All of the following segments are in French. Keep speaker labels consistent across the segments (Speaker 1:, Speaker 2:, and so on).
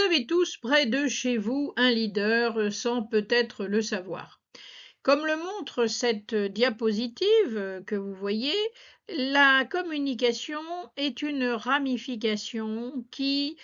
Speaker 1: avez tous près de chez vous un leader sans peut-être le savoir. Comme le montre cette diapositive que vous voyez, la communication est une ramification qui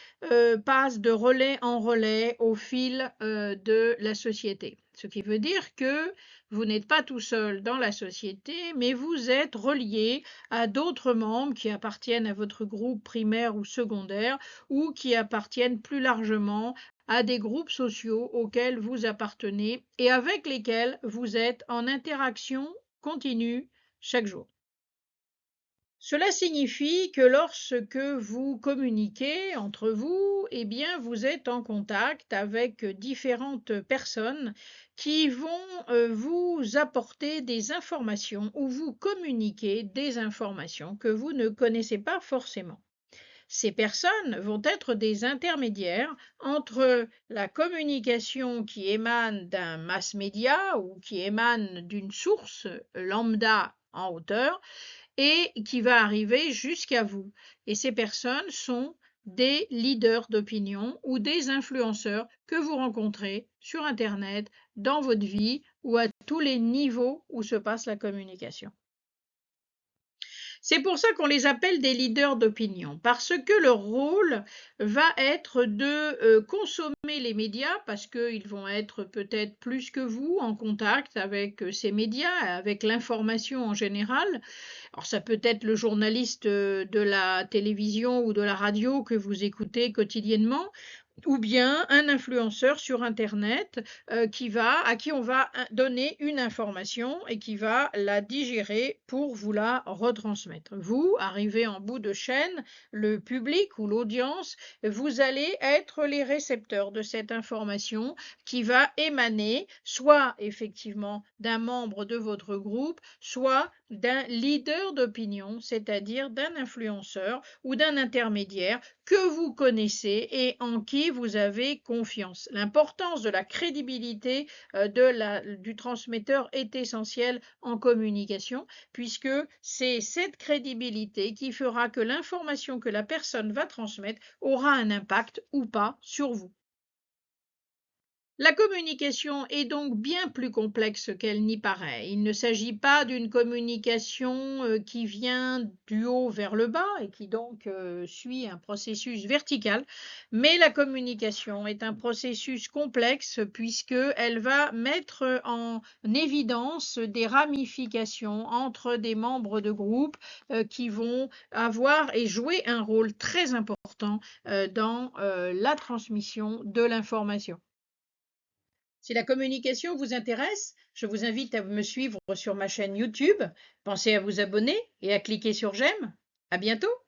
Speaker 1: passe de relais en relais au fil de la société. Ce qui veut dire que vous n'êtes pas tout seul dans la société, mais vous êtes relié à d'autres membres qui appartiennent à votre groupe primaire ou secondaire ou qui appartiennent plus largement à des groupes sociaux auxquels vous appartenez et avec lesquels vous êtes en interaction continue chaque jour. Cela signifie que lorsque vous communiquez entre vous, eh bien, vous êtes en contact avec différentes personnes qui vont vous apporter des informations ou vous communiquer des informations que vous ne connaissez pas forcément. Ces personnes vont être des intermédiaires entre la communication qui émane d'un mass média ou qui émane d'une source lambda en hauteur et qui va arriver jusqu'à vous. Et ces personnes sont des leaders d'opinion ou des influenceurs que vous rencontrez sur Internet, dans votre vie ou à tous les niveaux où se passe la communication. C'est pour ça qu'on les appelle des leaders d'opinion, parce que leur rôle va être de consommer les médias, parce qu'ils vont être peut-être plus que vous en contact avec ces médias, avec l'information en général. Alors ça peut être le journaliste de la télévision ou de la radio que vous écoutez quotidiennement, ou bien un influenceur sur Internet à qui on va donner une information et qui va la digérer pour vous la retransmettre. Vous, arrivé en bout de chaîne, le public ou l'audience, vous allez être les récepteurs de cette information qui va émaner soit effectivement d'un membre de votre groupe, soit d'un leader d'opinion, c'est-à-dire d'un influenceur ou d'un intermédiaire que vous connaissez et en qui vous avez confiance. L'importance de la crédibilité du transmetteur est essentielle en communication, puisque c'est cette crédibilité qui fera que l'information que la personne va transmettre aura un impact ou pas sur vous. La communication est donc bien plus complexe qu'elle n'y paraît. Il ne s'agit pas d'une communication qui vient du haut vers le bas et qui donc suit un processus vertical, mais la communication est un processus complexe puisqu'elle va mettre en évidence des ramifications entre des membres de groupe qui vont avoir et jouer un rôle très important dans la transmission de l'information. Si la communication vous intéresse, je vous invite à me suivre sur ma chaîne YouTube. Pensez à vous abonner et à cliquer sur j'aime. À bientôt!